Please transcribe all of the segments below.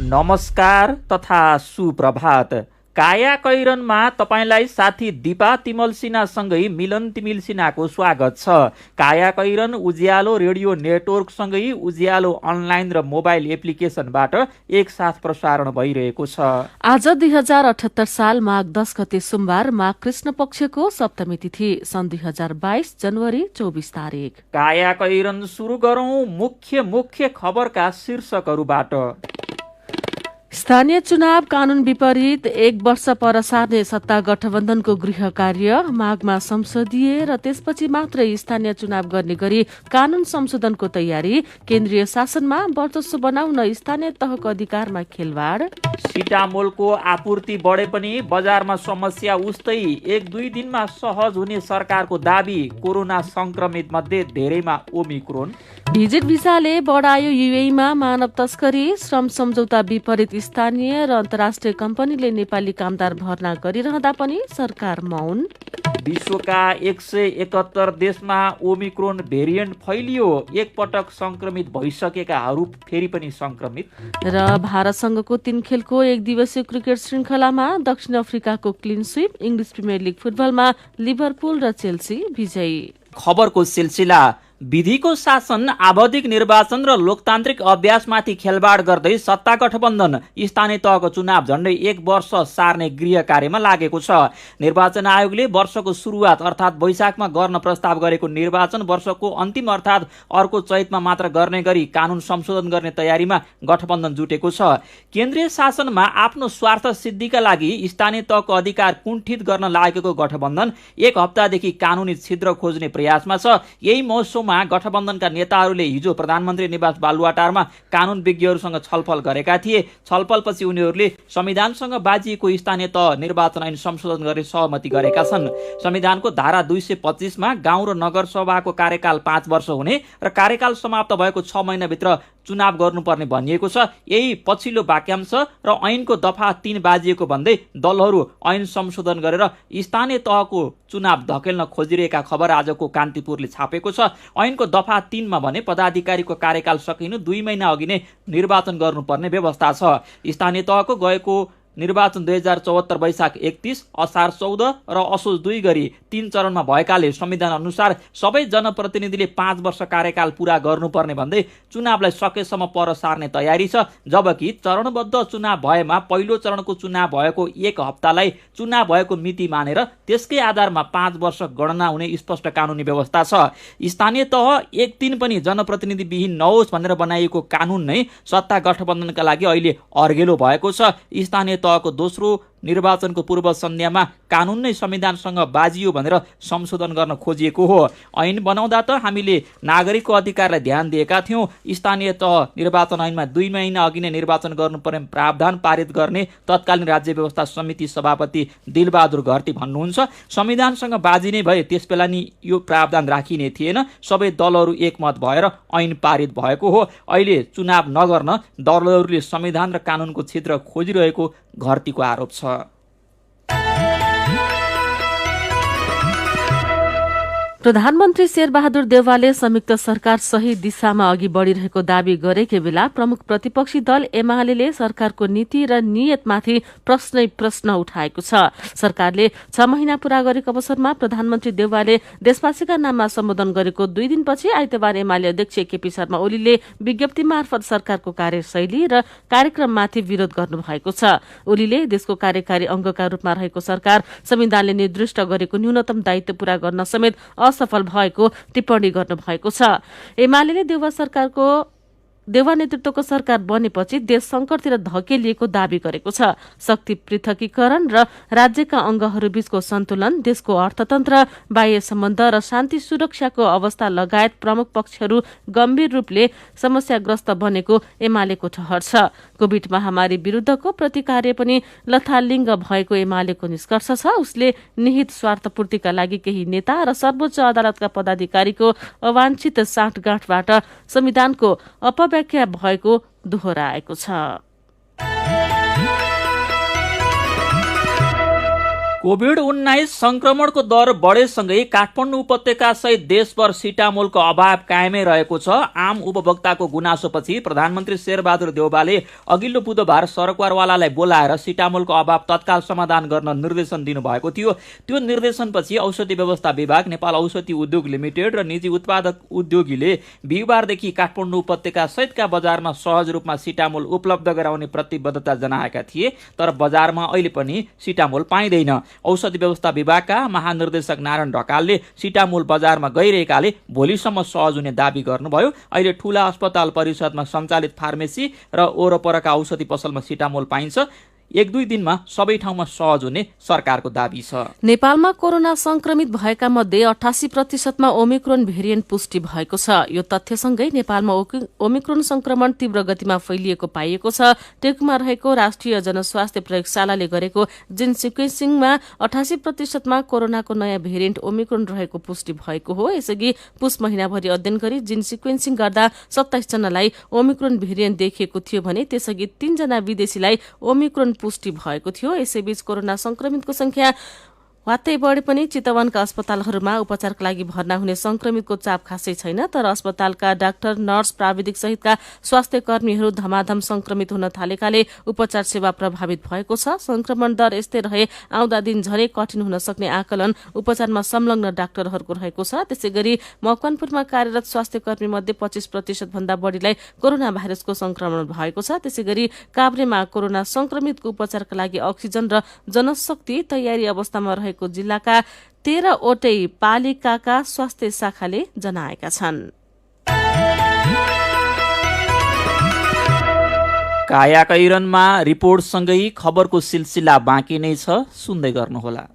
नमस्कार तथा सुप्रभात। काया कैरनमा तपाईलाई साथी दिपा तिमल सिन्हासँगै मिलन तिमिल सिन्हाको स्वागत छ। काया कैरन उज्यालो रेडियो नेटवर्कसँगै उज्यालो अनलाइन र मोबाइल एप्लिकेसनबाट एकसाथ प्रसारण भइरहेको छ। आज 2078 साल माघ 10 गते सोमबार, माघ कृष्ण पक्षको सप्तमी तिथि, सन् 2022 जनवरी 24 तारिक। काया कैरन सुरु गरौं मुख्य खबरका शीर्षकहरूबाट। स्थानीय चुनाव कानून विपरीत 1 वर्ष पर सार्ने सत्ता गठबन्धनको गृह कार्य। माघमा संसदीय र त्यसपछि मात्रै स्थानीय चुनाव गर्ने गरी कानून संशोधनको तयारी। केन्द्रीय शासनमा वर्चस्व बनाउन स्थानीय तहको अधिकारमा खेलवाड। सिटामोलको आपूर्ति बढे पनि बजारमा समस्या उस्तै, 1-2 दिनमा सहज हुने सरकारको दाबी। कोरोना संक्रमित मध्ये धेरैमा ओमिक्रोन। भिजिट भिसाले बढायो युएईमा मानव तस्करी। श्रम सम्झौता विपरीत स्थानीय र अन्तर्राष्ट्रिय कम्पनीले नेपाली कामदार भर्ना गरिरहँदा पनि सरकार मौन। विश्वका 171 देशमा ओमिक्रोन भेरिएन्ट फैलियो। एकपटक संक्रमित भइसकेकाहरू फेरि पनि संक्रमित। र भारतसँगको 3 खेलको 1 दिवसीय क्रिकेट श्रृङ्खलामा दक्षिण अफ्रिकाको clean sweep. English Premier League फुटबलमा लिभरपुल र चेल्सी विजयी। खबरको सिलसिला। विधिको शासन, आवधिक निर्वाचन र लोकतान्त्रिक अभ्यासमाथि खेलवाड गर्दै सत्ता गठबन्धन स्थानीय तहको चुनाव झण्डै 1 वर्ष सार्ने गृह कार्यमा लागेको छ। निर्वाचन आयोगले वर्षको सुरुवात अर्थात् वैशाखमा गर्न प्रस्ताव गरेको निर्वाचन वर्षको अन्तिम अर्थात् अर्को चैतमा मात्र गर्ने गरी कानून संशोधन गर्ने तयारीमा गठबन्धन जुटेको छ। केन्द्रीय शासनमा आफ्नो स्वार्थ सिद्धिका लागि स्थानीय तहको अधिकार कुण्ठित गर्न लागेको गठबन्धन 1 हप्तादेखि कानूनी छिद्र खोज्ने प्रयासमा छ। यही मौसममा गठबन्धनका नेताहरूले हिजो प्रधानमन्त्री निवास बालुवाटारमा कानून विज्ञहरूसँग छलफल गरेका थिए। छलफलपछि उनीहरूले संविधानसँग बाजिएको स्थानीय तह निर्वाचन ऐन संशोधन गर्ने सहमति गरेका छन्। संविधानको धारा 225 मा गाउँ र नगरसभाको कार्यकाल 5 वर्ष हुने र कार्यकाल समाप्त भएको 6 महिनाभित्र चुनाव गर्नुपर्ने भनिएको छ। यही पछिल्लो वाक्यांश र ऐनको दफा 3 बाजिएको भन्दै दलहरू ऐन संशोधन गरेर स्थानीय तहको चुनाव धकेल्न खोजिरहेका खबर आजको कान्तिपुरले छापेको छ। ऐनको दफा 3 मा भने पदाधिकारीको कार्यकाल सकिनु 2 महिना अघि नै निर्वाचन गर्नुपर्ने व्यवस्था छ। स्थानीय तहको गएको निर्वाचन 2074 वैशाख 31, असार 14 र असोज 2 गरी 3 चरणमा भएकाले संविधान अनुसार सबै जनप्रतिनिधिले 5 वर्ष कार्यकाल पूरा गर्नुपर्ने भन्दै चुनावलाई सकेसम्म पर सार्ने तयारी छ। जबकि चरणबद्ध चुनाव भएमा पहिलो चरणको चुनाव भएको 1 हप्तालाई चुनाव भएको मिति मानेर त्यसकै आधारमा 5 वर्ष गणना हुने स्पष्ट कानुनी व्यवस्था छ। स्थानीय तह 1 दिन पनि जनप्रतिनिधि विहीन नहोस् भनेर बनाइएको कानुन नै सत्ता गठबन्धनका लागि अहिले अर्गेलो भएको छ। स्थानीय तहको दोस्रो निर्वाचनको पूर्व सन्ध्यामा कानुन नै संविधानसँग बाजियो भनेर संशोधन गर्न खोजिएको हो। ऐन बनाउँदा त हामीले नागरिकको अधिकारलाई ध्यान दिएका थियौँ। स्थानीय तह निर्वाचन ऐनमा 2 महिना अघि नै निर्वाचन गर्नुपर्ने प्रावधान पारित गर्ने तत्कालीन राज्य व्यवस्था समिति सभापति दिलबहादुर घरती भन्नुहुन्छ। संविधानसँग बाजिने भए त्यसबेला नि यो प्रावधान राखिने थिएन। सबै दलहरू एकमत भएर ऐन पारित भएको हो। अहिले चुनाव नगर्न दलहरूले संविधान र कानुनको छिद्र खोजिरहेको घरतीको आरोप छ। प्रधानमन्त्री शेरबहादुर देउवाले संयुक्त सरकार सही दिशामा अघि बढ़िरहेको दावी गरेकै बेला प्रमुख प्रतिपक्षी दल एमाले सरकारको नीति र नियतमाथि प्रश्न उठाएको छ। सरकारले 6 महिना पूरा गरेको अवसरमा प्रधानमन्त्री देउवाले देशवासीका नाममा सम्बोधन गरेको 2 दिनपछि आइतबार एमाले अध्यक्ष केपी शर्मा ओलीले विज्ञप्ति मार्फत सरकारको कार्यशैली र कार्यक्रममाथि विरोध गर्नुभएको छ। ओलीले देशको कार्यकारी अंगका रूपमा रहेको सरकार संविधानले निर्दिष्ट गरेको न्यूनतम दायित्व पूरा गर्न समेत असफल भएको टिप्पणी गर्नुभएको छ। एमाले देउवा नेतृत्वको सरकार बनेपछि देश संकटतिर धकेलिएको दावी गरेको छ। शक्ति पृथकीकरण र राज्यका अंगहरू बीचको सन्तुलन, देशको अर्थतन्त्र, बाह्य सम्बन्ध र शान्ति सुरक्षाको अवस्था लगायत प्रमुख पक्षहरू गम्भीर रूपले समस्याग्रस्त बनेको एमालेको ठहर छ। कोभिड महामारी विरुद्धको प्रतिकार्य पनि लथालिङ्ग भएको एमालेको निष्कर्ष छ। उसले निहित स्वार्थपूर्तिका लागि केही नेता र सर्वोच्च अदालतका पदाधिकारीको अवाञ्छित साँठगाँठबाट संविधानको व्याख्या भएको दोहोऱ्याएको छ। कोभिड-19 संक्रमणको दर बढेसँगै काठमाडौँ उपत्यका सहित देशभर सिटामोलको अभाव कायमै रहेको छ। आम उपभोक्ताको गुनासोपछि प्रधानमन्त्री शेरबहादुर देउवाले अघिल्लो बुधबार सरकारवालालाई बोलाएर सिटामोलको अभाव तत्काल समाधान गर्न निर्देशन दिनुभएको थियो। त्यो निर्देशनपछि औषधि व्यवस्था विभाग, नेपाल औषधि उद्योग लिमिटेड र निजी उत्पादक उद्योगीले बिहिबारदेखि काठमाडौँ उपत्यका सहितका बजारमा सहज रूपमा सिटामोल उपलब्ध गराउने प्रतिबद्धता जनाएका थिए, तर बजारमा अहिले पनि सिटामोल पाइँदैन। औषधि व्यवस्था विभागका महानिर्देशक नारायण ढकालले सिटामोल बजारमा गइरहेकाले भोलिसम्म सहज हुने दावी गर्नुभयो। अहिले ठूला अस्पताल परिषदमा सञ्चालित फार्मेसी र वरपरका औषधि पसलमा सिटामोल पाइन्छ। 1-2 दिनमा सबै ठाउँमा सहज हुने सरकारको दावी छ। नेपालमा कोरोना संक्रमित भएका मध्ये 88% ओमिक्रोन भेरिएन्ट पुष्टि भएको छ। यो तथ्यसँगै नेपालमा ओमिक्रोन संक्रमण तीव्र गतिमा फैलिएको पाइएको छ। टेकुमा रहेको राष्ट्रिय जनस्वास्थ्य प्रयोगशालाले गरेको जिन सिक्वेन्सिङमा 88% कोरोनाको नयाँ भेरिएन्ट ओमिक्रोन रहेको पुष्टि भएको हो। यसअघि पुष महिनाभरि अध्ययन गरी जिन सिक्वेन्सिङ गर्दा 27 जनालाई ओमिक्रोन भेरिएन्ट देखिएको थियो भने त्यसअघि 3 जना विदेशीलाई ओमिक्रोन पुष्टि भएको थियो। यसैबीच कोरोना संक्रमितको संख्या वात्तै बढे पनि चितवनका अस्पतालहरूमा उपचारका लागि भर्ना हुने संक्रमितको चाप खासै छैन। तर अस्पतालका डाक्टर, नर्स, प्राविधिक सहितका स्वास्थ्य कर्मीहरू धमाधम संक्रमित हुन थालेकाले उपचार सेवा प्रभावित भएको छ। संक्रमण दर यस्तै रहे आउँदा दिन झनै कठिन हुन सक्ने आकलन उपचारमा संलग्न डाक्टरहरूको रहेको छ। त्यसैगरी मकवानपुरमा कार्यरत स्वास्थ्य कर्मी मध्ये 25% भन्दा बढीलाई कोरोना भाइरसको संक्रमण भएको छ। त्यसैगरी काभ्रेमा कोरोना संक्रमितको उपचारका लागि अक्सिजन र जनशक्ति तयारी अवस्थामा रहेको जिल्लाका 13 वटै पालिकाका स्वास्थ्य शाखाले जनाएका छन्। कायाकैरनमा रिपोर्टसँगै खबरको सिलसिला बाँकी नै छ, सुन्दै गर्नुहोला।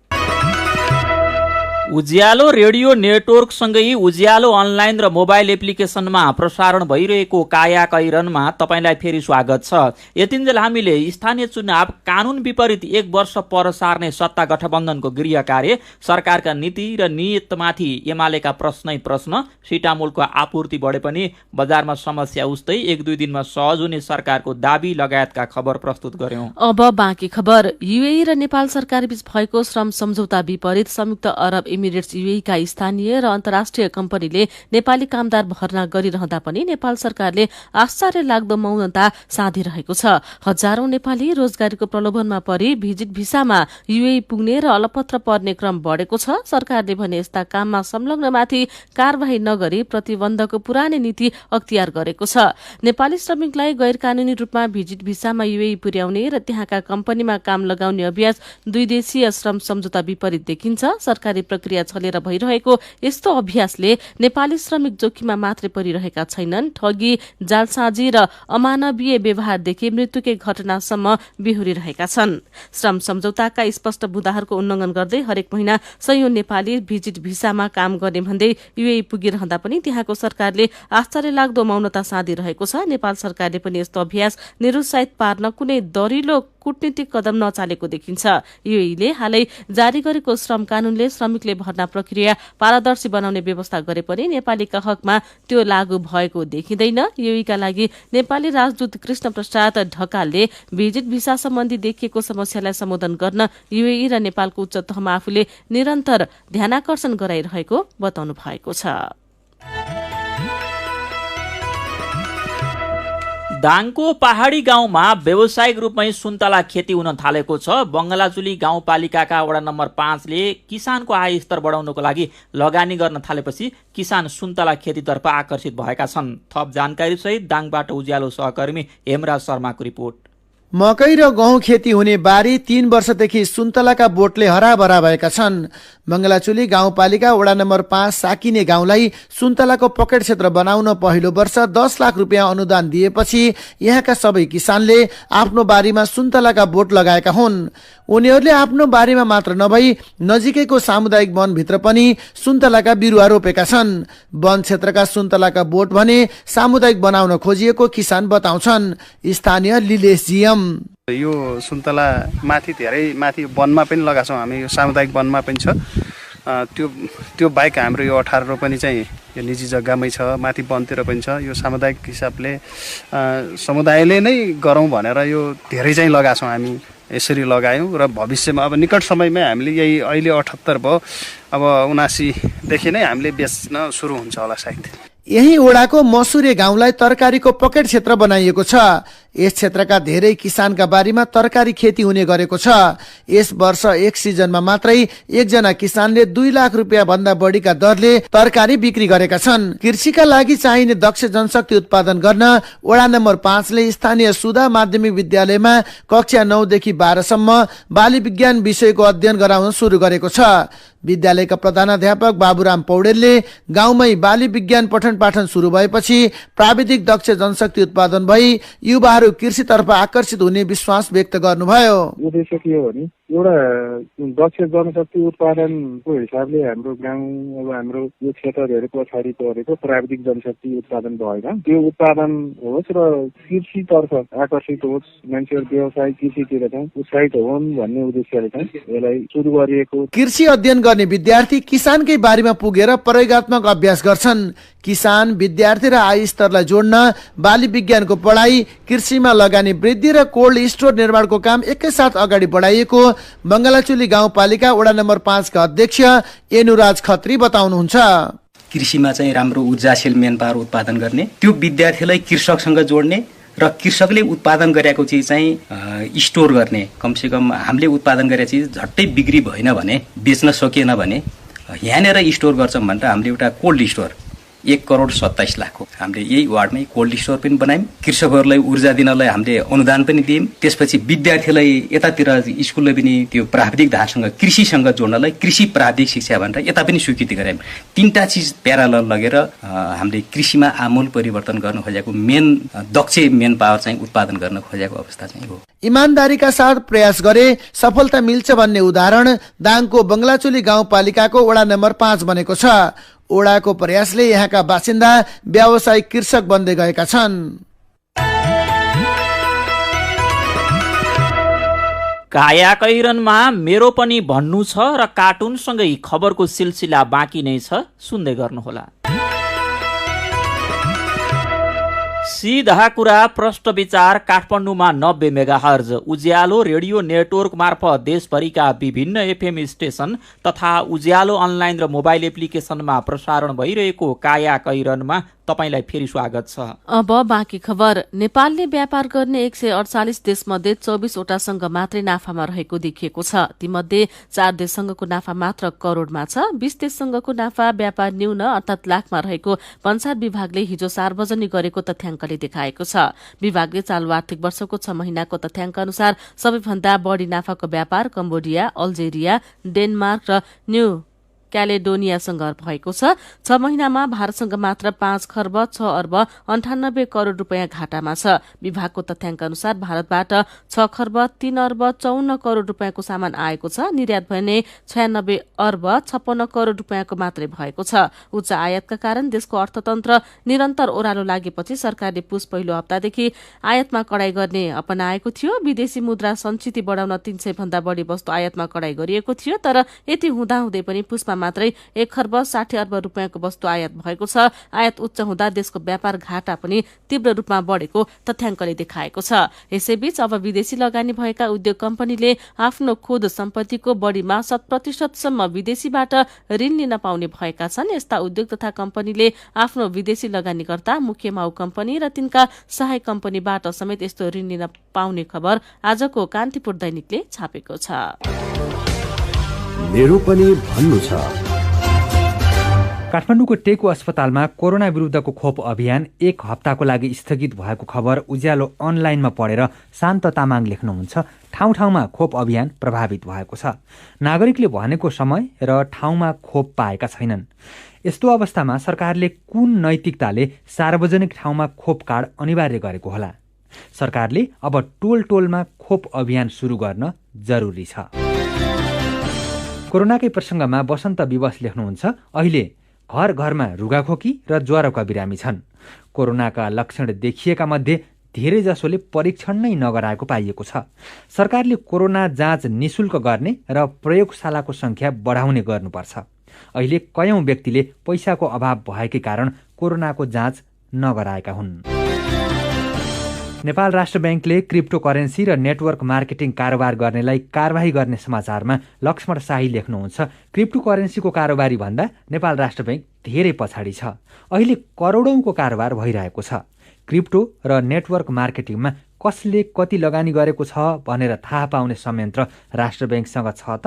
उज्यालो रेडियो नेटवर्कसँगै उज्यालो अनलाइन र मोबाइल एप्लिकेसनमा प्रसारण भइरहेको कायाकैरनमा तपाईँलाई फेरि स्वागत छ। यतिन्जेल हामीले स्थानीय चुनाव कानुन विपरीत 1 वर्ष पर सार्ने सत्ता गठबन्धनको गृह कार्य, सरकारका नीति र नीयतमाथि एमालेका प्रश्नै प्रश्न, सिटामोलको आपूर्ति बढे पनि बजारमा समस्या उस्तै, 1-2 दिनमा सहज हुने सरकारको दावी लगायतका खबर प्रस्तुत गर्यौं। अब बाँकी खबर। युएई र नेपाल सरकार बीच भएको श्रम सम्झौता विपरीत संयुक्त अरब इमिरेट्स युएईका स्थानीय र अन्तर्राष्ट्रिय कम्पनीले नेपाली कामदार भर्ना गरिरहँदा पनि नेपाल सरकारले आश्चर्य लाग्दो मौनता साधिरहेको छ। हजारौं नेपाली रोजगारीको प्रलोभनमा परि भिजिट भिसामा युएई पुग्ने र अलपत्र पर्ने क्रम बढेको छ। सरकारले भने यस्ता काममा संलग्नमाथि कारबाही नगरी प्रतिबन्धको पुरानै नीति अख्तियार गरेको छ। नेपाली श्रमिकलाई गैर कानूनी रूपमा भिजिट भिसामा युएई पुर्याउने र त्यहाँका कम्पनीमा काम लगाउने अभ्यास 2 देशीय श्रम सम्झौता विपरीत देखिन्छ। सरकारी प्रक्रिया चलेर भइरहेको यस्तो अभ्यासले नेपाली श्रमिक जोखिममा मात्रै परिरहेका छैनन्, ठगी, जालसाजी र अमानवीय व्यवहारदेखि मृत्युकै घटनासम्म बेहोरिरहेका छन्। श्रम सम्झौताका स्पष्ट बुँदाहरूको उल्लंघन गर्दै हरेक महिना सयौं नेपाली भिजिट भिसामा काम गर्ने भन्दै युएई पुगिरहँदा पनि त्यहाँको सरकारले आश्चर्य लाग्दो मौनता साधिरहेको छ। नेपाल सरकारले पनि यस्तो अभ्यास निरुत्साहित पार्न कुनै दरिलो कूटनीतिक कदम नचालेको देखिन्छ। युएईले हालै जारी गरेको श्रम कानूनले श्रमिकले भर्ना प्रक्रिया पारदर्शी बनाउने व्यवस्था गरे पनि नेपालीका हकमा त्यो लागू भएको देखिँदैन। युएईका लागि नेपाली राजदूत कृष्ण प्रसाद ढकालले भिजिट भिसा सम्बन्धी देखिएको समस्यालाई सम्बोधन गर्न युएई र नेपालको उच्च तहमा आफूले निरन्तर ध्यानाकर्षण गराइरहेको बताउनु भएको छ। दाङको पहाडी गाउँमा व्यावसायिक रूपमै सुन्तला खेती हुन थालेको छ। बङ्गलाचुली गाउँपालिकाका वडा नम्बर 5 ले किसानको आय स्तर बढाउनको लागि लगानी गर्न थालेपछि किसान सुन्तला खेतीतर्फ आकर्षित भएका छन्। थप जानकारी सहित दाङबाट उज्यालो सहकर्मी हेमराज शर्माको रिपोर्ट। मकै र गहुँ खेती हुने बारी 3 वर्षदेखि सुन्तलाका बोटले हराभरा भएका छन्। बङ्गलाचुली गाउँपालिका वडा नम्बर 5 साकिने गाउँलाई सुन्तलाको पकेट क्षेत्र बनाउन पहिलो वर्ष 10 लाख रुपियाँ अनुदान दिएपछि यहाँका सबै किसानले आफ्नो बारीमा सुन्तलाका बोट लगाएका हुन्। उनीहरूले आफ्नो बारीमा मात्र नभई नजिकैको सामुदायिक वनभित्र पनि सुन्तलाका बिरुवा रोपेका छन्। वन क्षेत्रका सुन्तलाका बोट भने सामुदायिक बनाउन खोजिएको किसान बताउँछन्। स्थानीय लिलेश जियम यो सुन्तला धेरै माथि वनमा पनि लगाएको छौँ हामी, यो सामुदायिक वनमा पनि छ। त्यो बाहेक हाम्रो यो 18 रोपनी चाहिँ यो निजी जग्गामै छ, माथि वनतिर पनि छ। यो सामुदायिक हिसाबले समुदायले नै गरौँ भनेर यो धेरै चाहिँ लगाएको छौँ हामी। यसरी लगायौँ र भविष्यमा अब निकट समयमै हामीले यही अहिले 78 भयो, अब 79देखि नै हामीले बेच्न सुरु हुन्छ होला सायद। यही ओडाको मसुरे गाउँलाई तरकारीको पकेट क्षेत्र बनाइएको छ। यस क्षेत्रका धेरै किसानका बारीमा तरकारी खेती हुने गरेको छ। यस वर्ष एक सिजनमा मात्रै एकजना किसानले 2 लाख रुपियाँ भन्दा बढीका दरले तरकारी बिक्री गरेका छन्। कृषिका लागि चाहिने दक्ष जनशक्ति उत्पादन गर्न वडा नम्बर 5 ले स्थानीय सुधा माध्यमिक विद्यालयमा कक्षा 9 देखि 12 सम्म बाली विज्ञान विषयको अध्ययन गराउन सुरु गरेको छ। विद्यालयका प्रधानाध्यापक बाबुराम पौडेलले गाउँमै बाली विज्ञान पठन पाठन सुरु भएपछि प्राविधिक दक्ष जनशक्ति उत्पादन भई युवाहरू कृषितर्फ आकर्षित हुने विश्वास व्यक्त गर्नुभयो। उद्देश्य के हो भने एउटा दक्ष जनशक्ति उत्पादनको हिसाबले हाम्रो गाउँ अब हाम्रो यो क्षेत्र धेरै पछाडि परेको प्राविधिक जनशक्ति उत्पादन भएन। त्यो उत्पादन होस् र कृषितर्फ आकर्षित होस्, मान्छेहरू व्यवसाय कृषितिर चाहिँ उत्साहित हुन् भन्ने उद्देश्यले चाहिँ यसलाई सुरु गरिएको। कृषि अध्ययन गर्ने विद्यार्थी किसानकै बारीमा पुगेर प्रयोगात्मक अभ्यास गर्छन्। किसान, विद्यार्थी र आय स्तरलाई जोड्न बाली विज्ञानको पढाइ, कृषिमा लगानी वृद्धि र कोल्ड स्टोर निर्माणको काम एकैसाथ अगाडि बढाइएको बंगलाचुली गाउँपालिका वडा नम्बर 5 का अध्यक्ष एनुराज खत्री बताउनुहुन्छ। कृषिमा चाहिँ राम्रो ऊर्जाशील मेन पावर उत्पादन गर्ने, त्यो विद्यार्थीलाई कृषकसँग जोड्ने र कृषकले उत्पादन गरेको चिज चाहिँ स्टोर गर्ने। कमसेकम हामीले उत्पादन गरेको चिज झट्टै बिक्री भएन भने, बेच्न सकिएन भने यहाँनिर स्टोर गर्छौँ भनेर हामीले एउटा कोल्ड स्टोर 1,27,00,000 हामीले यही वार्डमै कोल्ड स्टोर पनि बनायौँ। कृषकहरूलाई ऊर्जा दिनलाई हामीले अनुदान पनि दियौँ। त्यसपछि विद्यार्थीलाई यतातिर स्कुलले पनि त्यो प्राविधिक धारसँग कृषिसँग जोड्नलाई कृषि प्राविधिक शिक्षा भनेर यता पनि स्वीकृति गरायौँ। 3टा चिज प्यारालल लगेर हामीले कृषिमा आमूल परिवर्तन गर्न खोजेको मेन दक्ष मेन पावर चाहिँ उत्पादन गर्न खोजेको अवस्था चाहिँ हो। इमानदारीका साथ प्रयास गरे सफलता मिल्छ भन्ने उदाहरण दाङको बंगलाचुली गाउँपालिकाको वडा नम्बर 5 बनेको छ। ओडाको प्रयासले यहाँका बासिन्दा व्यावसायिक कृषक बन्दै गएका छन्। काया कैरनमा मेरो पनि भन्नु छ र कार्टुनसँगै खबरको सिलसिला बाँकी नै छ, सुन्दै गर्नुहोला। सीधा कुरा प्रश्न विचार काठमाडौँमा 90 मेगाहर्ज उज्यालो रेडियो नेटवर्क मार्फत देशभरिका विभिन्न एफएम स्टेशन तथा उज्यालो अनलाइन र मोबाइल एप्लिकेसनमा प्रसारण भइरहेको काया कैरनमा तपाईलाई फेरि स्वागत छ। अब बाँकी खबर। नेपालले व्यापार गर्ने 148 देशमध्ये 24 वटासँग मात्रै नाफामा रहेको देखिएको छ। तीमध्ये 4 देशसँगको नाफा मात्र करोडमा छ। 20 देशसँगको नाफा व्यापार न्यून अर्थात लाखमा रहेको पञ्चायत विभागले हिजो सार्वजनिक गरेको तथ्याङ्कले देखाएको छ। विभागले चालु आर्थिक वर्षको 6 महिनाको तथ्याङ्क अनुसार सबैभन्दा बढी नाफाको व्यापार कम्बोडिया, अल्जेरिया, डेनमार्क र न्यू क्यालेडोनियासँग भएको छ। 6 महिनामा भारतसँग मात्र 5 खर्ब 6 अर्ब 98 करोड़ रुपियाँ घाटामा छ। विभागको तथ्याङ्क अनुसार भारतबाट 6 खर्ब 3 अर्ब 54 करोड़ रुपियाँको सामान आएको छ। निर्यात भने 96 अर्ब 56 करोड़ रुपियाँको मात्रै भएको छ। उच्च आयातका कारण देशको अर्थतन्त्र निरन्तर ओह्रालो लागेपछि सरकारले पुस पहिलो हप्तादेखि आयातमा कडाई गर्ने अपनाएको थियो। विदेशी मुद्रा सञ्चित बढाउन 300 भन्दा बढी वस्तु आयातमा कडाई गरिएको थियो। तर यति हुँदाहुँदै पनि पुसमा मात्रै 1 खर्ब 60 अर्ब रुपियाँको वस्तु आयात भएको छ। आयात उच्च हुँदा देशको व्यापार घाटा पनि तीव्र रूपमा बढेको तथ्याङ्कले देखाएको छ। यसैबीच अब विदेशी लगानी भएका उद्योग कम्पनीले आफ्नो खुद सम्पत्तिको बढीमा 100% सम्म विदेशीबाट ऋण लिन पाउने भएका छन्। यस्ता उद्योग तथा कम्पनीले आफ्नो विदेशी लगानीकर्ता, मुख्य माउ कम्पनी र तिनका सहायक कम्पनीबाट समेत यस्तो ऋण लिन पाउने खबर आजको कान्तिपुर दैनिकले छापेको छ। मेरो पनि भन्नु छ। काठमाडौँको टेकु अस्पतालमा कोरोना विरुद्धको खोप अभियान 1 हप्ताको लागि स्थगित भएको खबर उज्यालो अनलाइनमा पढेर शान्त तामाङ लेख्नुहुन्छ। ठाउँ ठाउँमा खोप अभियान प्रभावित भएको छ। नागरिकले भनेको समय र ठाउँमा खोप पाएका छैनन्। यस्तो अवस्थामा सरकारले कुन नैतिकताले सार्वजनिक ठाउँमा खोप कार्ड अनिवार्य गरेको होला? सरकारले अब टोल टोलमा खोप अभियान सुरु गर्न जरुरी छ। कोरोनाकै प्रसङ्गमा वसन्त विवश लेख्नुहुन्छ, अहिले घर घरमा रुगाखोकी र ज्वरोका बिरामी छन्। कोरोनाका लक्षण देखिएका मध्ये धेरै जसोले परीक्षण नै नगराएको पाइएको छ। सरकारले कोरोना जाँच निशुल्क गर्ने र प्रयोगशालाको संख्या बढाउने गर्नुपर्छ। अहिले कयौं व्यक्तिले पैसाको अभाव भएकै कारण कोरोनाको जाँच नगराएका हुन्। नेपाल राष्ट्र ब्याङ्कले क्रिप्टो करेन्सी र नेटवर्क मार्केटिङ कारोबार गर्नेलाई कारबाही गर्ने समाचारमा लक्ष्मण शाही लेख्नुहुन्छ, क्रिप्टो करेन्सीको कारोबारी भन्दा नेपाल राष्ट्र ब्याङ्क धेरै पछाडि छ। अहिले करोडौँको कारोबार भइरहेको छ। क्रिप्टो र नेटवर्क मार्केटिङमा कसले कति लगानी गरेको छ भनेर थाहा पाउने संयन्त्र राष्ट्र ब्याङ्कसँग छ त?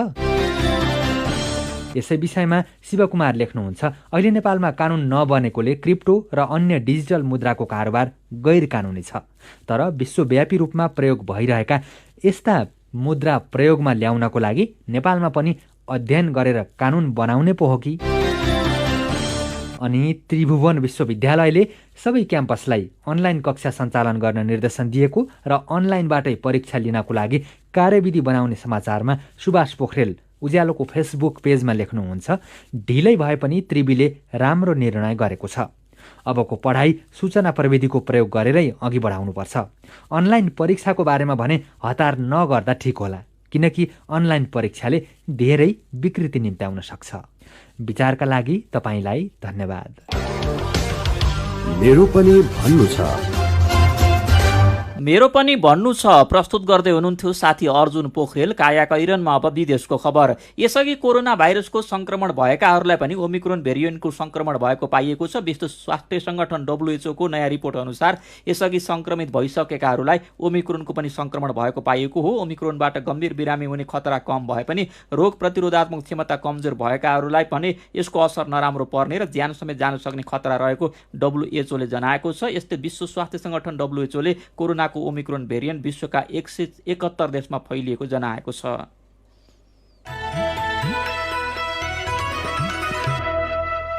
यसै विषयमा शिवकुमार लेख्नुहुन्छ, अहिले नेपालमा कानुन नबनेकोले क्रिप्टो र अन्य डिजिटल मुद्राको कारोबार गैर कानुनी छ। तर विश्वव्यापी रूपमा प्रयोग भइरहेका यस्ता मुद्रा प्रयोगमा ल्याउनको लागि नेपालमा पनि अध्ययन गरेर कानुन बनाउने पो हो कि? अनि त्रिभुवन विश्वविद्यालयले सबै क्याम्पसलाई अनलाइन कक्षा सञ्चालन गर्न निर्देशन दिएको र अनलाइनबाटै परीक्षा लिनको लागि कार्यविधि बनाउने समाचारमा सुभाष पोखरेल उज्यालोको फेसबुक पेजमा लेख्नुहुन्छ, ढिलै भए पनि त्रिवीले राम्रो निर्णय गरेको छ। अबको पढाइ सूचना प्रविधिको प्रयोग गरेरै अघि बढाउनुपर्छ। अनलाइन परीक्षाको बारेमा भने हतार नगर्दा ठिक होला, किनकि अनलाइन परीक्षाले धेरै विकृति निम्त्याउन सक्छ। विचारका लागि तपाईलाई धन्यवाद। मेरो पनि भन्नु छ। मेरो पनि भन्नु छ प्रस्तुत गर्दै हुनुहुन्थ्यो साथी अर्जुन पोखरेल। कायाकैरनमा अब विदेशको खबर। यसअघि कोरोना भाइरसको संक्रमण भएकाहरूलाई पनि ओमिक्रोन भेरिएन्टको संक्रमण भएको पाइएको छ। विश्व स्वास्थ्य संगठन WHO को नयाँ रिपोर्ट अनुसार यसअघि संक्रमित भइसकेकाहरूलाई ओमिक्रोनको पनि संक्रमण भएको पाइएको हो। ओमिक्रोनबाट गम्भीर बिरामी हुने खतरा कम भए पनि रोग प्रतिरोधात्मक क्षमता कमजोर भएकाहरूलाई पनि यसको असर नराम्रो पर्ने र ज्यान समेत जान सक्ने खतरा रहेको WHO ले जनाएको छ। यस्तै विश्व स्वास्थ्य संगठन WHO ले कोरोना ओमिक्रोन भेरिएन्ट विश्वका 171 देशमा फैलिएको जनाएको छ।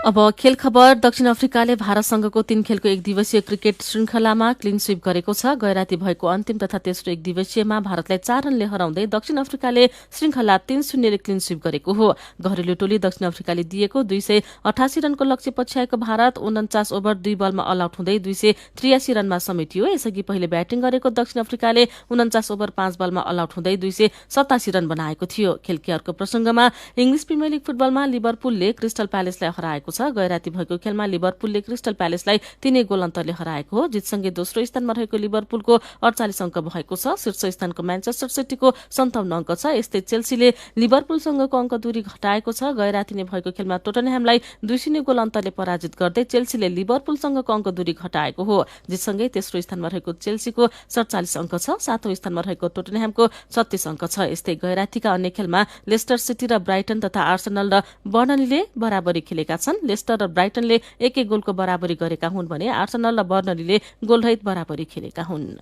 अब खेल खबर। दक्षिण अफ्रिकाले भारतसँगको 3 खेलको एक दिवसीय क्रिकेट श्रृंखलामा क्लिन स्वीप गरेको छ। गैराती भएको अन्तिम तथा तेस्रो एक दिवसीयमा भारतलाई 4 रनले हराउँदै दक्षिण अफ्रिकाले श्रृंखला 3-0 ले क्लिन स्वीप गरेको हो। घरेलु टोली दक्षिण अफ्रिकाले दिएको 288 रनको लक्ष्य पछ्याएको भारत 49 ओभर 2 बलमा अल आउट हुँदै 283 रनमा समेटियो। यसअघि पहिले ब्याटिङ गरेको दक्षिण अफ्रिकाले 49 ओभर 5 बलमा अल आउट हुँदै 287 रन बनाएको थियो। खेलकी अर्को प्रसंगमा इंग्लिश प्रिमियर लीग फुटबलमा लिभरपुलले क्रिस्टल प्यालेसलाई हराएको छ। गैराती भएको खेलमा लिभरपुलले क्रिस्टल प्यालेसलाई 3 गोल अन्तरले हराएको हो। जितसँगै दोस्रो स्थानमा रहेको लिभरपुलको 48 अंक भएको छ। शीर्ष स्थानको म्यान्चेस्टर सिटीको 57 अंक छ। यस्तै चेल्सीले लिभरपुलसँगको अंक दूरी घटाएको छ। गैरातीले भएको खेलमा टोटनह्यामलाई 2-0 गोल अन्तरले पराजित गर्दै चेल्सीले लिभरपुलसँगको अंक दूरी घटाएको हो। जितसँगै तेस्रो स्थानमा रहेको चेल्सीको 47 अंक छ। सातौं स्थानमा रहेको टोटनह्यामको 36 अंक छ। यस्तै गैरातीका अन्य खेलमा लेस्टर सिटी र ब्राइटन तथा आर्सेनल र बर्नलीले बराबरी खेलेका छन्। लेस्टर र ब्राइटनले 1-1 गोलको बराबरी गरेका हुन् भने आर्सेनल र बर्नलीले गोलरहित बराबरी खेलेका हुन्।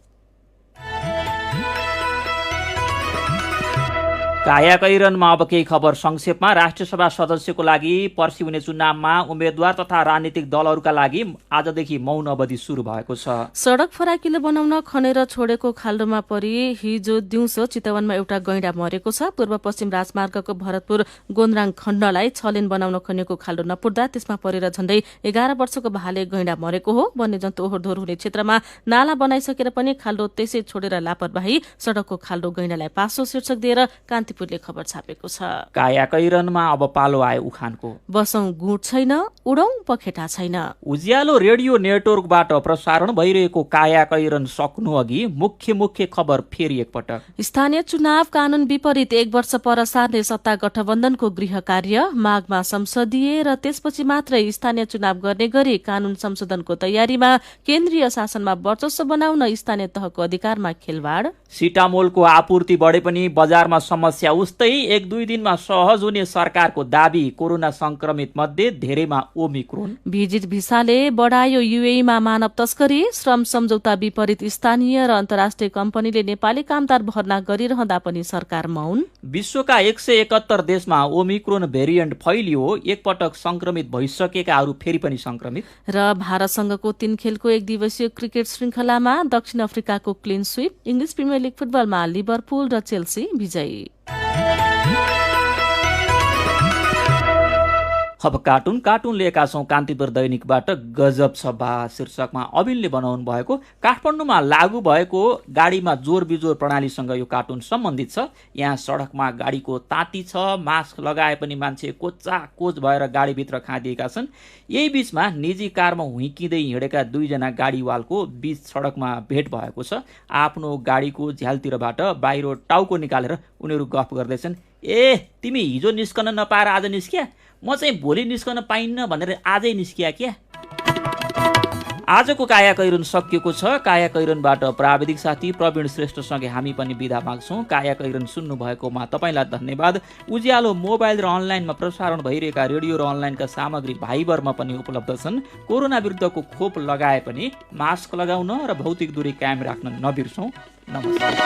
कायाकैरनमा अब केही खबर संक्षेपमा। राष्ट्रिय सभा सदस्यको लागि पर्सि हुने चुनावमा उम्मेद्वार तथा राजनीतिक दलहरूका लागि आजदेखि मौन अवधि सुरु भएको छ। सड़क फराकिलो बनाउन खनेर छोडेको खाल्डोमा परि हिजो दिउँसो चितवनमा एउटा गैंडा मरेको छ। पूर्व पश्चिम राजमार्गको भरतपुर गोन्द्राङ खण्डलाई 6 लेन बनाउन खनिएको खाल्डो नपुर्दा त्यसमा परेर झण्डै 11 वर्षको भाले गैंडा मरेको हो। वन्यजन्तु ओहोरदोहोर हुने क्षेत्रमा नाला बनाइसकेर पनि खाल्डो त्यसै छोडेर लापरवाही। सड़कको खाल्डो गैंडालाई पासो शीर्षक दिएर कान्तिपुरले खबर छापेको छ। कायाकैरनमा अब पालो आयो उखानको। बसौं गुण छैन, उडौं पखेटा छैन। उज्यालो रेडियो नेटवर्कबाट प्रसारण भइरहेको कायाकैरन सक्नु अघि मुख्य खबर फेरि एकपटक। स्थानीय चुनाव कानून विपरीत 1 वर्ष पर सार्ने सत्ता गठबन्धनको गृह कार्य। माघमा संसदीय र त्यसपछि मात्रै स्थानीय चुनाव गर्ने गरी कानून संशोधनको तयारीमा। केन्द्रीय शासनमा वर्चस्व बनाउन स्थानीय तहको अधिकारमा खेलवाड। सिटामोलको आपूर्ति बढे पनि बजारमा समस्या उस्तै। 1-2 दिनमा सहज हुने सरकारको दाबी। कोरोना संक्रमित मध्ये धेरैमा ओमिक्रोन। भिजिट भिसाले बढायो युएईमा मानव तस्करी। श्रम सम्झौता विपरीत स्थानीय र अन्तर्राष्ट्रिय कम्पनीले नेपाली कामदार भर्ना गरिरहँदा पनि सरकार मौन। विश्वका 171 देशमा ओमिक्रोन भेरिएन्ट फैलियो। एकपटक संक्रमित भइसकेकाहरू फेरि पनि संक्रमित। र भारतसँगको 3 खेलको एक दिवसीय क्रिकेट श्रृंखलामा दक्षिण अफ्रिकाको clean sweep. English Premier League फुटबलमा लिभरपुल र चेल्सी विजयी। अब कार्टुन लिएका छौँ कान्तिपुर दैनिकबाट। गजब छ बा शीर्षकमा अविनले बनाउनु भएको काठमाडौँमा लागू भएको गाडीमा जोर बिजोर प्रणालीसँग यो कार्टुन सम्बन्धित छ। यहाँ सडकमा गाडीको ताती छ, मास्क लगाए पनि मान्छे कोच भएर गाडीभित्र खाँदिएका छन्। यही बीचमा निजी कारमा हुइकिँदै हिँडेका दुईजना गाडीवालको बीच सडकमा भेट भएको छ। आफ्नो गाडीको झ्यालतिरबाट बाहिर टाउको निकालेर उनीहरू गफ गर्दैछन्। ए तिमी हिजो निस्कन नपाएर आज निस्किया, म चाहिँ भोलि निस्कन पाइन्न भनेर आजै निस्किया क्या। आजको काया कैरन सकिएको छ। काया कैरनबाट प्राविधिक साथी प्रवीण श्रेष्ठसँगै हामी पनि बिदा माग्छौँ। काया कैरन सुन्नु भएकोमा तपाईँलाई धन्यवाद। उज्यालो मोबाइल र अनलाइनमा प्रसारण भइरहेका रेडियो र अनलाइनका सामग्री भाइबरमा पनि उपलब्ध छन्। कोरोना विरुद्धको खोप लगाए पनि मास्क लगाउन र भौतिक दूरी कायम राख्न नबिर्सौँ। नमस्कार।